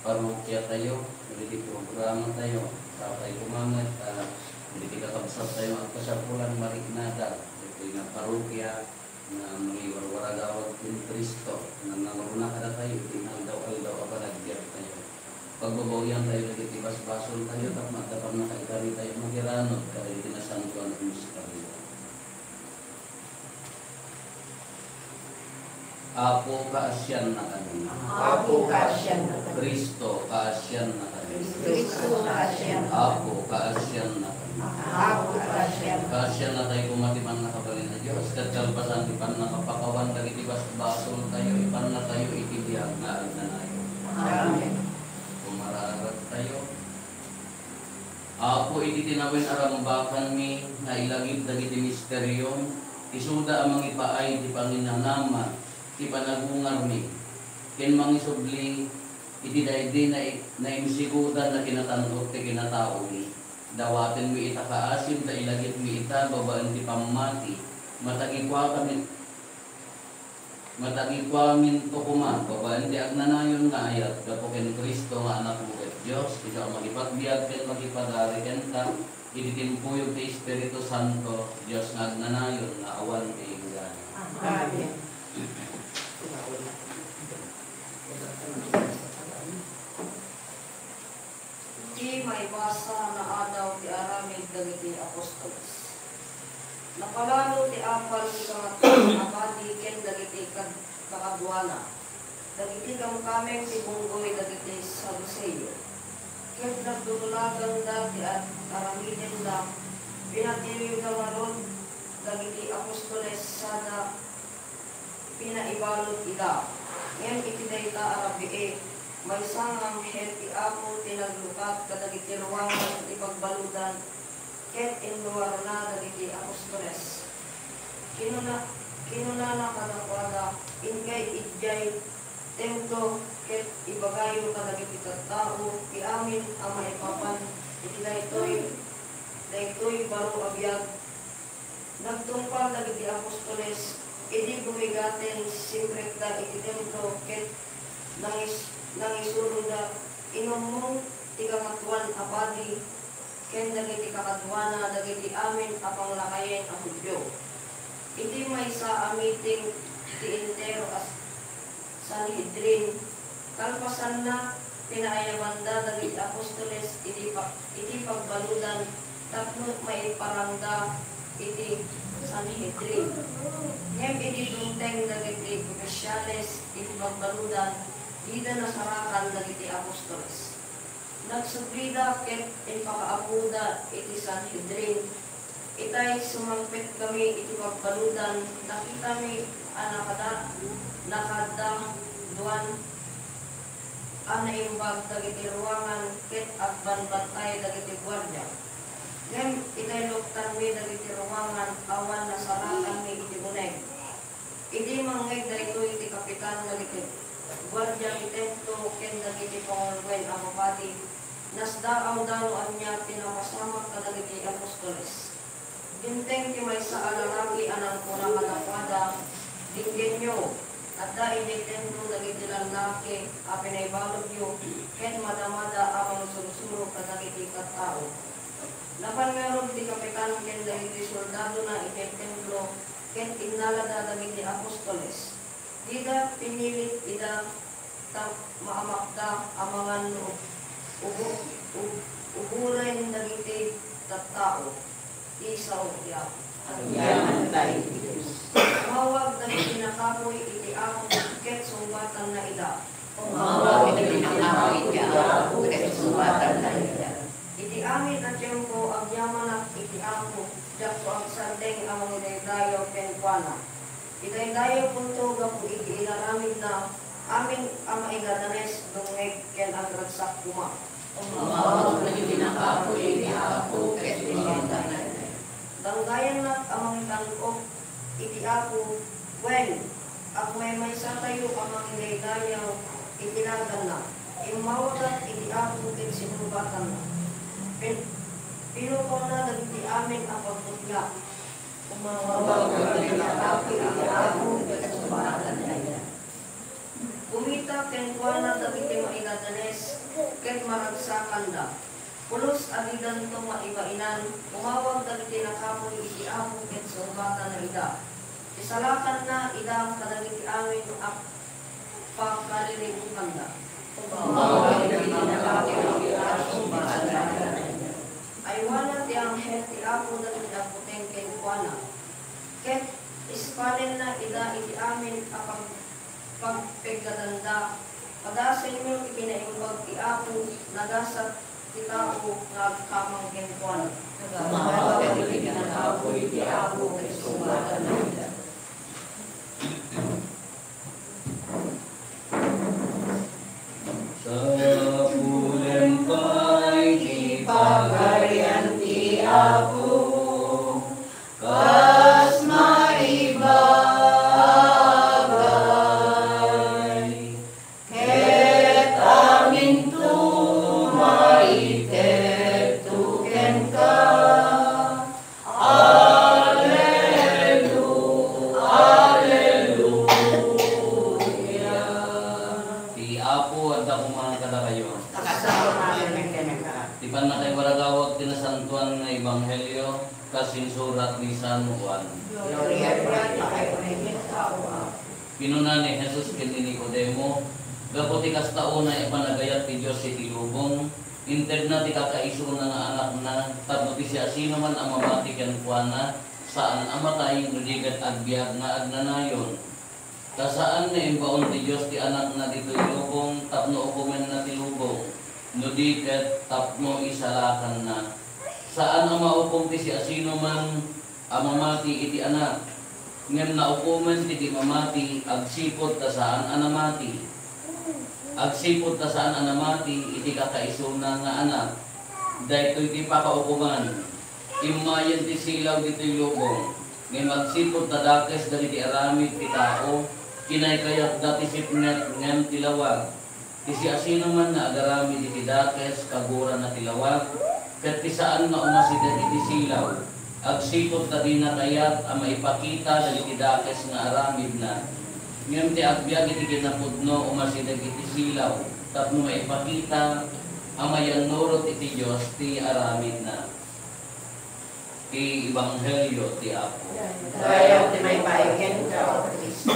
parokya tayo, hindi programa tayo, tapay kumangat, hindi kakabsat tayo at kasapulan marignada, ito yung parokya na mga warwaragawag din Kristo, na nangaruna ka na tayo, tinaldaw-aldaw ka nagbiyak tayo. Pagbabawyan tayo, nagitibas-basol tayo, tapos nakikari tayo magiranod, kaya tinasantuan ng musikario. Apo kaasyan na kanina. Apo kaasyan na kanina. Kristo kaasyan na kanina. Kristo kaasyan na kanina. Apo kaasyan na kanina. Apo kaasyan na kanina. Kaasyan na tayo kumatiman na kabalin na Diyos. Kadalbasan ipan na kapakawan, nagitibas basol tayo, ipan na tayo itibiyag na agnanayo. Amen. Kumararat tayo. Apo iti tinawin arambakan mi, na ilagid dagiti misteryo, isuda amang ipaay di Panginanama, ipanagungar mi ken mangisubli iti daydi na imsigutan na kinatanok ti kinatao mi dawaten mi ita kaasim ta ilagit mi ita babaan ti pamati matagikwa min to kuman babaan ti agnanayon nga ayat gapo ken Kristo nga anak mo ket Dios ikaw magipagbiag ken magipadari ken ta iti timpuyog ti Espiritu Santo Dios nga agnanayon nga awan ti inggan. Amen. Di may basa na adaw ti aramid dagiti apostoles. Napalalo ti apal ti kamatang abadi ken dagiti kakadwana. Dagiti kamkameng ti bunggoy dagiti Saduceo. Ket nagdudulagan da ti aramiden da pinatiliw da maron dagiti apostoles sana pinaibalot ida. Ngayon itidayta arabi may sangang heti apo tinaglukat kadagiti ruwangan ipagbaludan ket inluwar na dagiti apostoles. Kinuna na kadakwada ingkay idjay templo ket ibagayo kadagiti tattao piamin ang maipapan iti daytoy baro abiyag. Nagtungpal dagiti apostoles idi bumigaten simrekda iti templo ket nangisurod na inumong tigamatuan abadi ken dagiti kakadwana dagiti amin apang lakayen a Hudyo. Iti may sa amiting ti entero as Sanhedrin kalpasan na pinaayabanda dagiti apostoles iti pagbaludan tapno may parangda iti Sanhedrin. Ngem iti dunteng dagiti opisyales iti pagbaludan ida nasarakan dagiti apostoles. Nagsubrida ket ipakaapuda iti Sanhedrin. Itay sumangpet kami iti pagbaludan, nakita mi nakadaduan anaimbag dagiti ruwangan ket agbanbantay dagiti gwardiya. Ngem itay luktan mi dagiti ruwangan awan nasarakan mi iti buneg. Idi mangeg daytoy iti kapitan dagiti gwardiya ti templo ken dagiti pangulwen a mapati nasdaaw daw anya tinapasamak kadagiti apostoles. Dinteng ti maysa a lalaki anang kuna kadakwada dinggenyo at dahil di templo dagiti lalaki a pinaybalogyo ken madamada amang sursuro kadagiti kattao. Napan meron ti kapitan ken dagiti soldado na iti templo ken innalada dagiti apostoles. Ida pinilit ida maamakda amangan uburen dagiti tattao isaw ya. Yaman tayo Diyos. Mawag dagiti nakapoy iti ako ket sumbatan na ida. Mawag iti nakapoy iti ako ket sumbatan na ida. Iti amin at tiyempo ang yamanak iti ako dakpo ang sardeng amang idaydayo ken kuana. Iday-dayo punto gapu iti inaramid na amin ang maigadanes dungeg ken agragsak kuma. Umawag na ginakapoy ni Apo ket sumbatan. Danggayan na amang tangkop iti Apo when at may sa tayo amang iday-dayo itinagan na. Imawagat iti Apo ket sinumbatan na. Pinukaw na dagiti amin ang pagputya. Umawag na ginakapoy ni Apo ket sumbatan. Kumita ken kuana dagiti maigadanes ket maragsakan da. Pulos adidan to maibainan, umawag dagiti nakapoy iti Apo ket sumbatan na ida. Isalakan na ida kadagiti amin ak pagkalilibukan da. Umawag na ginakapoy ni Apo sumbatan. Aywana ti anghel ti Apo dagiti apoteng ken kuana. Ket ispanen na ida iti amin apang pagpegadanda. Padasin mo ikinaimbag ti Apo nagasat ti tao nagkamang ken kuana. Umawag na ginakapoy ni Apo ket sumbatan. Sa pulen pa'y Pagarian ti Apo kas maibagay ket amin tumaited tuken ka. ti Apo at ako mga kadakayo. Di pa na kayo waragawag tinasantuan ng Ebanghelyo kasinsurat ni San Juan. Pinuna ni Jesus ken ni Nicodemo, gaputi kas taon na ipanagayat ti Dios iti lubong, inted na ti kakaiso na nga anak na, tapno ti siya sino man ang mamati ken kuana, saan amatay nudigat agbiag nga agnanayon. Kasaan na imbaon ti Dios ti anak na dito lubong, tapno ukumen na ti lubong, nudigat tapno isalakan na. Saan ang maukom ti siya sino man ang mamati iti anak, ngem naukuman ti di mamati, agsipot ta saan anamati. Agsipot ta saan anamati, iti kakaisuna nga anak. Dahil iti pakaukuman, imayan ti silaw dito'y lubong. Ngem agsipot ta dakes dali ti aramid ti tao, kinay kayat dati sipnet ngem tilawag. Ti siya sino man nga agaramid iti dakes, kagura na tilawag, ket ti saan nga umasidan iti silaw. Agsipot ta din na kayat ang maipakita dali ti dakes nga aramid na. Ngem ti agbyag iti kinapudno umasidag iti silaw, tapno maipakita ang mayanurot iti Dios ti aramid na. Ti Ebanghelyo ti Apo. Kaya ti may paingen ka, Kristo.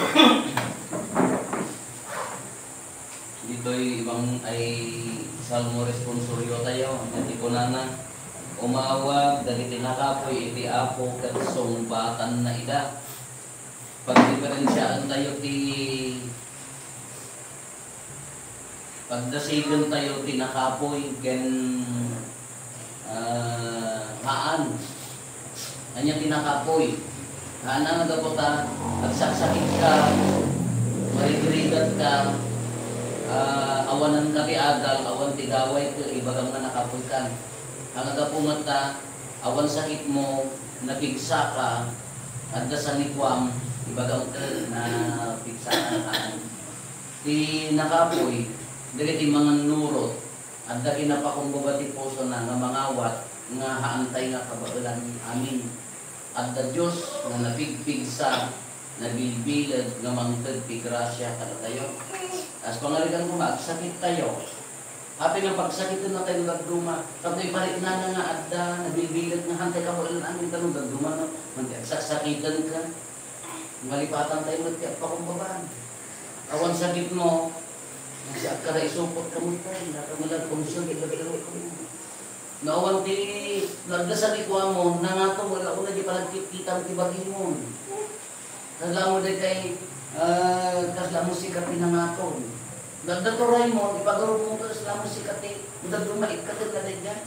Dito'y ibang ay salmo responsoryo tayo, ang kunana. Umawag dagiti nakapoy iti Apo ket sumbatan na ida. Pagdiferensyaan tayo pagdasigan tayo ti nakapoy ken haan. Anya ti nakapoy. Haan nga gapota agsakit ka, marigrigat ka, awanan ka ti adal, awan ti gaway ko ibagang nga nakapoy kan. Ang agapungat ta, awan sakit mo, napigsa ka, at sa nikwam, ibagang ka na pigsa ka. Ti nakapoy, dali ti mga nurot, at dali napakumbuga ti puso na nga mangawat, nga haantay nga kabailan amin. At da Diyos nga napigpigsa, nabilbilad, nga mangtag ti grasya kada tayo. As pangalikan mo, magsakit tayo. Happy nga pagsakit na tayo nagduma. Tapos ipalit na nga adda, nabibilat na hantay ka mo ilan ang tanong nagduma na. Sakitan ka. Malipatan tayo nagtiyak pa kong babaan. Awan sakit mo, nagsiak ka na isupot ka mo tayo. Nakamalag kong sakit, nagdalo ka mo. Naawan ti, nagdasan ikuha mo, nangato wala ko na di palagkita mo tibagin mo. Kasla mo din kay, kasla mo sikat pinangaton. Nagdaturay mo, ipagaro mo ka sa mo si kati, nagdumait ka din na din dyan.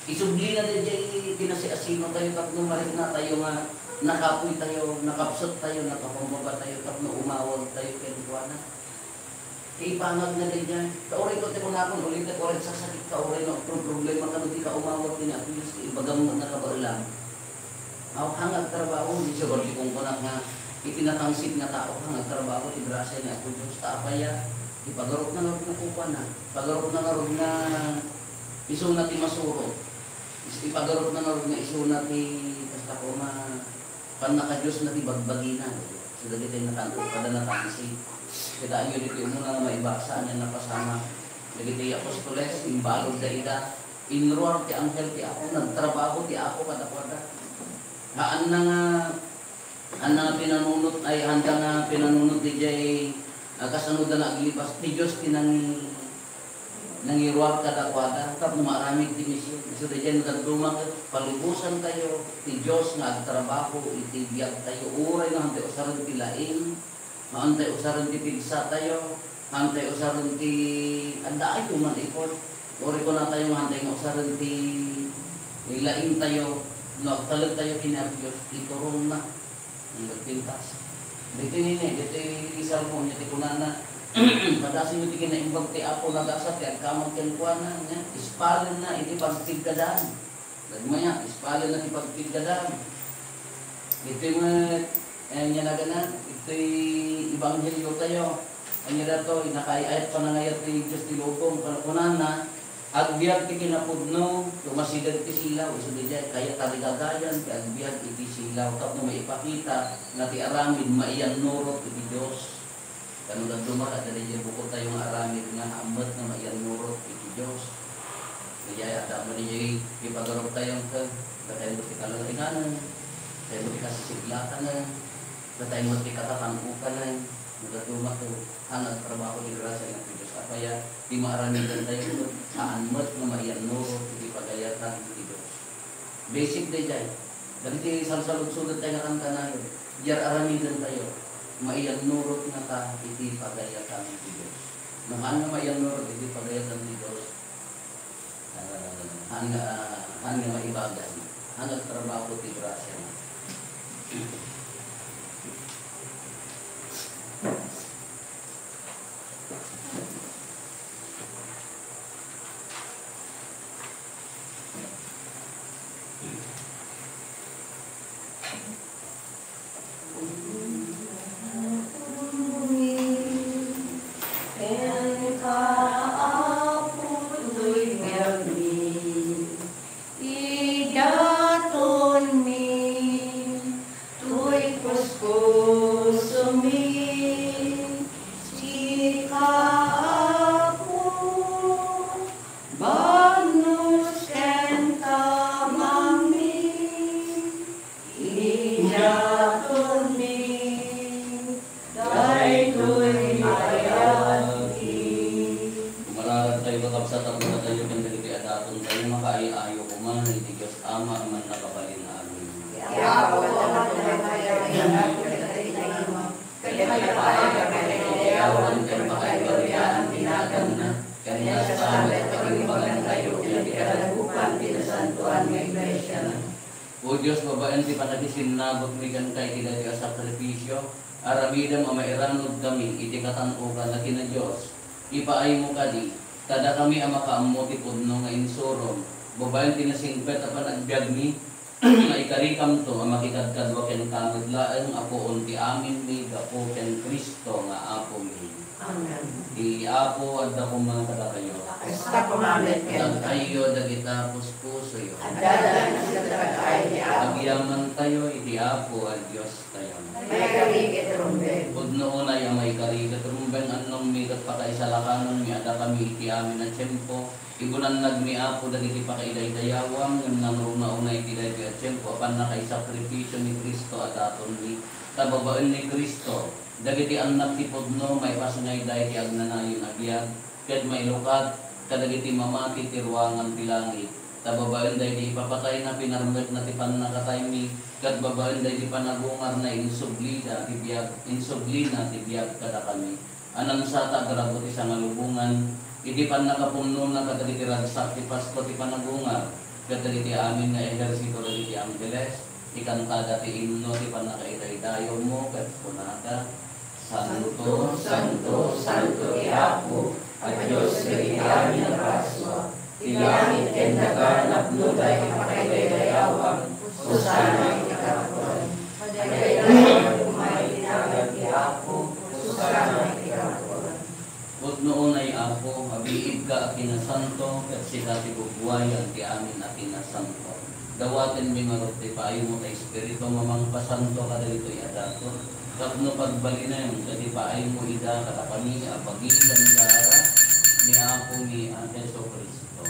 Isubli na din dyan, pinasiasino tayo, tapos numalik na tayo nga, nakapoy tayo, nakapsot tayo, nakakumbaba tayo, tapno umawag tayo kay Juana. Ipangag na din yan. Kauray ko, tiko na akong ulit, kauray sasakit ka, kauray na problema ka, di ka umawag din at least, ibagang nakabailang. Hangag trabaho, di siya bali kong kunak nga, itinatangsit nga tao, hangag trabaho, ibrasa niya ako Diyos, taapaya, ipagarot na narod na kupa na, pagarot na narod na iso na ti masuro, ipagarot na narod na iso na ti, basta ko panaka Diyos na ti bagbaginan, so dali tayo natanto, kada natangsit. Kita nyo dito yung muna maibasa niya napasama. Nagiti apostoles, imbalog da ida. Inruar ti anghel ti ako, nagtrabaho ti ako kada-kada. Haan na nga pinanunot ay handa nga pinanunot di jay kasunod na naglipas ti Diyos nangiruar kada-kada. Tap maraming ti misyon. So di jay nagdumang palubusan tayo ti Diyos nga agtrabaho itibiyag tayo. Uray nga hante usaran ti laing. Maantay usaran ti pigsa tayo, antay usaran ti anda ay man ipon. Ori ko na tayo antay nga usaran ti ilaing tayo, nagtalag tayo kinabiyos, iturong na, nagpintas. Dito nini, dito isal mo niya ti kunana, padasin mo ti kinaimbag ti apo nagasa, ti agkamag kenkwana, ispalin na, iti pagtigdadaan. Dagmaya, ispalin na ti pagtigdadaan. Dito mo, niya na ganan, ito'y ibanghelyo tayo. Ang niya dato, inakayayat pa na ngayat ni Diyos ti Lupong, panakunan na, agbiag ti kinapudno, tumasidad ti silaw, iso di dyan, kaya tarigagayan, ti agbiag iti silaw, tapno may ipakita, na ti aramid, maiyan nurot iti Diyos. Kanunag dumaka, dali dyan bukod tayong aramid nga, amat na maiyan nurot iti Diyos. Kaya ada mo niya, ipagarap tayong ka, katayin mo ti kalalaringanan, katayin mo ti kasisiglatan na, katayin mo ti katatangkukan na, nagduma to ang trabaho ni grasa ng Diyos. Kaya di maaramidan tayo aanmat na maiano hindi pagayatan ni Diyos. Basic day jay. Dati salsalud-sudod tayo kang kanayo. Diyar aramidan tayo. Maianurot na ka hindi pagayatan ni Diyos. Nahan na maianurot hindi pagayatan ni Diyos. Hanga maibagan. Hanga trabaho ti grasa. O Diyos, babaen ti panagisin nabot mi kan kay kinadya sa sakripisyo, aramidam amairanod kami, iti katanukan na kina Diyos, ipaay mo kadi, tada kami ang makaammo ti pudno nga insurom, babaen ti nasingpet apan agbyag mi, nga ikarikam to, ang makikadkadwa ken kamad laeng apoon ti amin mi, gapo ken Kristo nga apo mi. Amen. Di apo adda ko mga kada kayo. Basta kumalit Dag ka. kayo dagita puspuso yo. Adalan sa tagay ni Apo. Agyaman tayo, iti apo at Diyos tayo. May karigit rumben. Pudno na yung may karigat rumbeng anong mikat pa kaisa lakanon mi ada kami iti amin at tiyempo. Igunan nagmi apo dagiti pa kaiday dayawang yung nangruna unay iti dagiti at tiyempo apan na kay sakripisyo ni Kristo at aton ni tababaen ni Kristo. Dagiti anak ti pudno may pasunay dahi ti agnanayon agyan ket may lukat kadagiti mamati ti ruangan ti langit. Tababaen dahi di ipapatay na pinarmet na ti panakatay mi ket babaen dahi di panagungar na insublina ti biag kada kami. Anang sata grago ti sangalubungan idi pan nakapuno na kadagiti ragsak ti Pasko ti panagungar kadagiti amin nga ehersito dagiti Angeles ikanta dati imno ti panakaitaydayo mo ket kunaka Santo, Santo, Santo Iapo, at Diyos iti amin ang raswa. Tilangit ken dagan apnuday pakaydayawan, Susana iti karakuan. Padaydayan kumay tinagan ti Apo, Susana iti karakuan. Huwag noon ay Apo, abiid ka akin na santo, at sila ti bugwayan ti amin akin na santo. Dawatin mi marot ti payo mo ta Espiritu mamang pasanto kada dito'y adato. Tapno pagbali na yung kasi paay mo ida katapani apagitan dara ni Apo ni Jesu Kristo.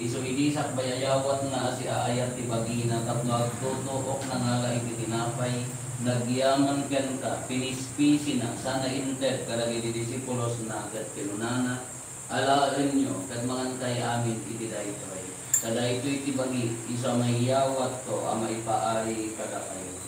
Iso idisak bayayawat nga si aayat ti bagina tapno agtutuok na nga iti tinapay nagyaman ken ka pinispisi na sana inted kadagi di disipulos na ket kinunana alaen nyo ket mangantay amin iti daytoy. Kada ito iti bagi isa mayawat to a maipaay kada kayo.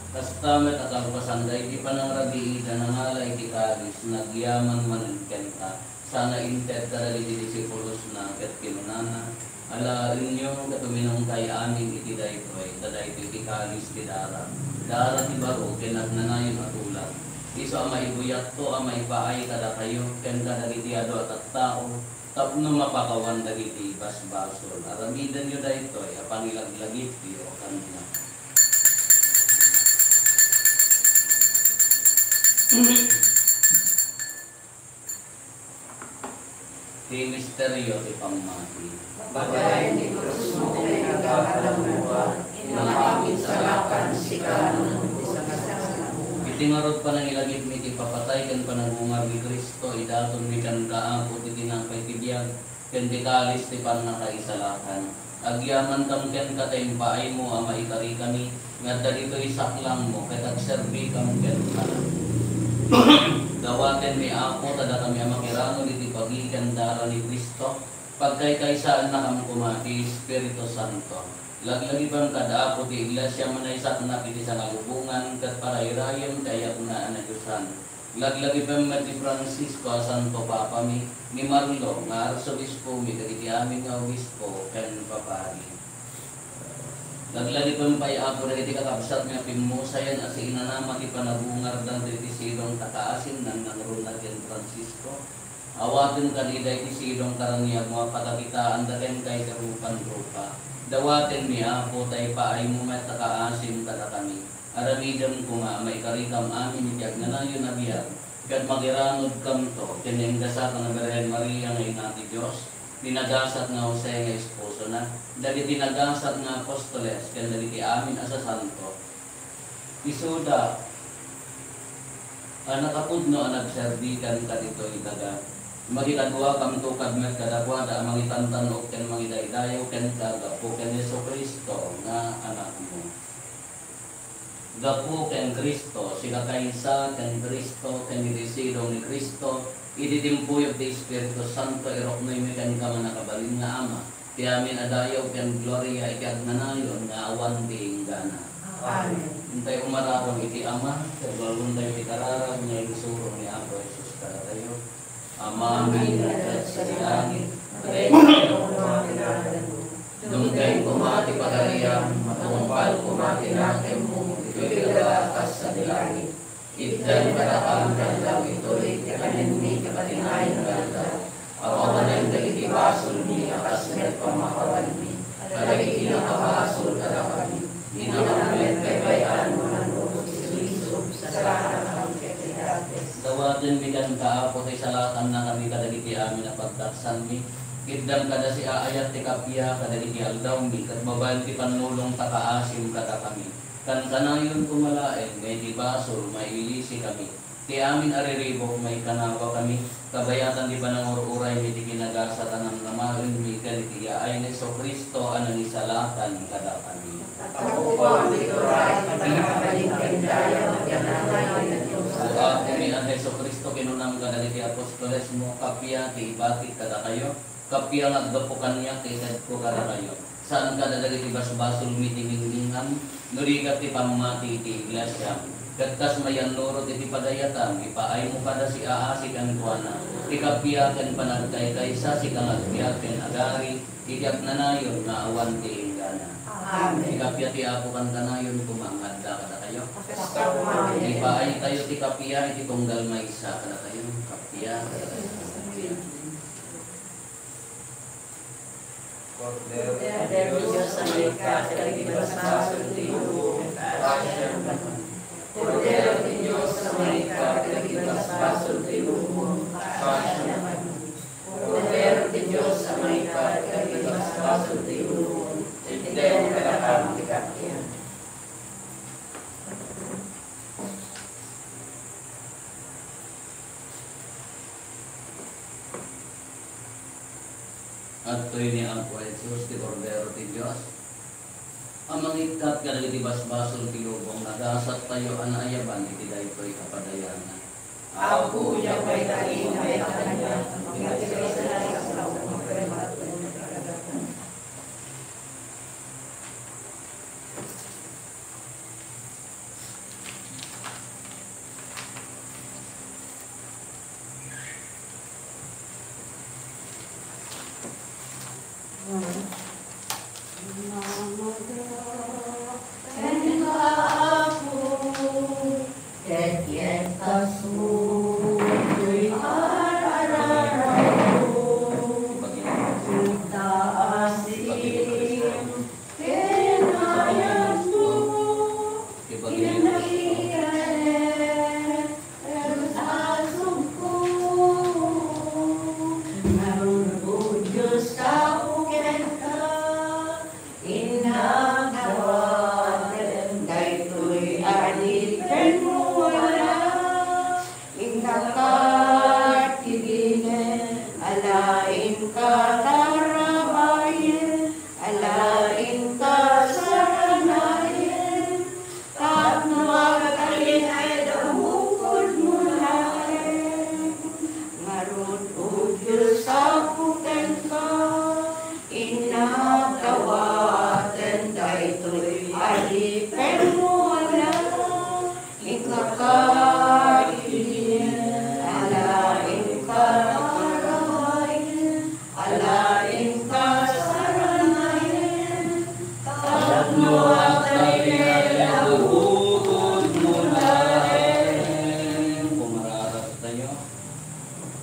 Kastamet at ang pasanday, di pa nang rabiida na ngalay ti kalis, nagyaman managkan ka. Sana inted ka rin disipulos na ket kinunana. Ala inyo katuminong kay amin iti daytoy, taday ti kalis ti dara. Dara ti baro, kinagnanayon at ulang. Iso ang maibuyat to, ang maipaay kada kayo, ken kada itiado at tao. Tapno mapakawan dagiti basbasol. Aramidan nyo daytoy, apangilaglagit tiyo kanina. Ti misteryo ti pamati. Bagayan ni Cruz mo kay nagkakalamuha, inamamit sa lakan si kanon sa kasalanan. Itingarot pa ng ilagit mi ti papatay ken panangungar ni Kristo idaton mi kan daapo ti tinapay ti biyag ken ti kalis ti pannakaisalakan. Agyaman kam ken katay paay mo a maitari kami ngadda ditoy saklang mo ket agserbi kam ken kana. Dawaten mi Apo tada kami ang makirano iti pagikan dara ni Kristo pagkaykaysaan na kami kumati Espiritu Santo. Laglagi pang kada Apo ti iglesia manaysak na piti sa nalubungan kat parayrayam kayak na anagyusan. Laglagi pang ti Francisco Santo Papa mi ni Marlo nga arsobispo mi iti amin nga obispo ken papari. Laglagi pang pay Apo na iti kakabsat nga pimusayan as inanama ti panabungar dan ti silong takaasin ng nangruna ken Francisco. Awatin kanida iti silong karaniya mga patakitaan daken kay karupan-rupa. Dawaten mi Apo tay paay mo met takaasim kada kami. Aramidam ko nga may karikam amin iti agnanayon na biyag. Kat magiranod kam to kinengdasat nga Birhen Maria nga ina ti Dios. Dinagasat nga Jose nga esposo na. Dali dinagasat nga apostoles ken dali ti amin asa santo. Isuda nakapudno ang nagserbikan ka dito itaga. Magikadwa kam to kadmet kadakwa da mangitantanok ken mangidaydayo ken kagapo ken Yesu Kristo nga anak mo. Gapo ken Kristo sila kaysa ken Kristo ken disido ni Kristo ididimpuyog ti Espiritu Santo iroknoy mi ken kama nakabalin nga ama. Ti amin adayaw ken gloria ikagnanayon nga awan ti inggana. Amen. Hintay umarapon iti ama ken walunday ti kararag nga isurong ni Apo Jesus kada tayo. Ama amin sa langit, Dumkay kumati pagariam, matungpal kumati natin mo, ito'y lalakas sa dilangit. Itdan katakam kandaw ito'y kakanin mi kapatinay ng ganda. Ako manang dagiti basol mi, akasmet pamakawan mi. Kadagiti nakabasol kada kami. Dinamamet kay bayan mo ng lubos isulisog sa lahat ng ketidates. Dawatin mi kan kaapo kay salatan na kami kadagiti amin na pagtaksan mi. Kiddam kada si aayat ti kapya kadagiti aldaw mi kat babaen ti panulong takaasim kada kami. Kan kanayon kumalaen may di basol may ilisi kami. Ti amin ariribok may kanawa kami. Kabayatan di panangururay mi ti kinagasa tanang namarin mi kadagiti ay ni Jesu Kristo anang isalatan kada kami. Ako po ang ituray panangabalik daya magyananay ng Diyos. Kami ang Jesu Kristo kinunam kadagiti apostoles mo kapya ti ibakit kada kayo. Kapya nga gapukan niya kaysa ko kada kayo. Saan ka dadagiti basbasol mitinginglingan, nurigat ti pamati ti iglesia. Katkas mayan nurot iti padayatan, ipaay mo kada si aasik ang kuana. Ikapiyakan panagkay kaysa si kangagpiyakan agari, iyak na nayon na awan ti ingana. Amen. Ikapiyati ako kan kanayon kumangad da kada kayo. Amen. Ipaay tayo ti kapiya, iti tunggal maysa kada kayo. Kapiya, kapiya. Cordero de Dios, sa may kakalibasan ng iyong kasya. Cordero de Dios, sa may kakalibasan ng iyong kasya. Cordero de Dios, sa may kakalibasan ng iyong tindeng kalakang tikapyan. At to'y ni ang Jesus, ti Cordero ti Diyos. Ang mangikat ka iti basbasol ti lubong, nagasat tayo anayaban, iti daytoy kapadayanan. Ako ya may kaingay ang kanya, magkatiray sa lasaw, magkarimat ng nakaragatan.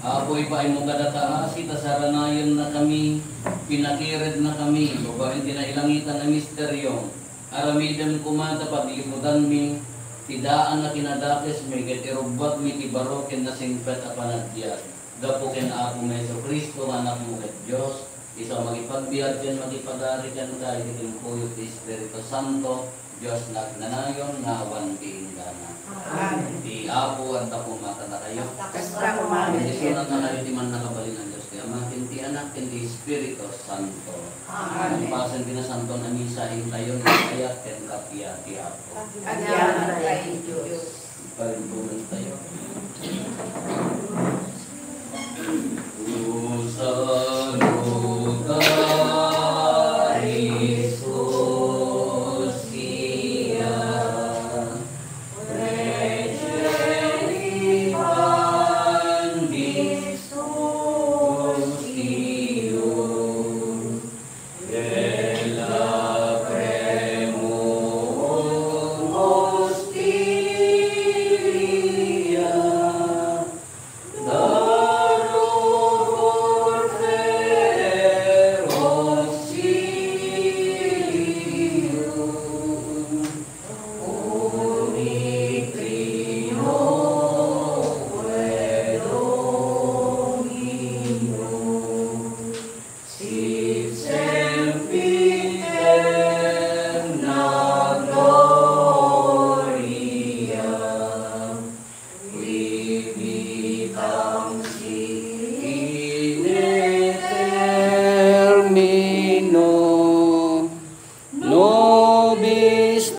Apoy pa ay mo kadataasi, tasaranayon na kami, pinakired na kami, babae tinailangitan ang misteryo. Aramidan kumanta paglimutan mi, tidaan na kinadakes mi, ketirubat mi tibarokin na singpet a panagdiat. Gapukin ako Meso Kristo, anak mo ket Diyos, isa magipagbiad dyan, magipadari dyan kahit ikimpuyot ti Espiritu Santo, Diyos nagnanayon na awan ti ingana. Amen. Di Apo at ako makata kayo. Kasta kumain. Bendicionan na kayo di man nakabalin ng Diyos. Kaya amakin ti anak, ti Espiritu Santo. Amen. Pasan kinasanto na misa, hintayon na kaya ken kapya ti Apo. Agyanan kay Diyos. Palimpunan tayo. Usa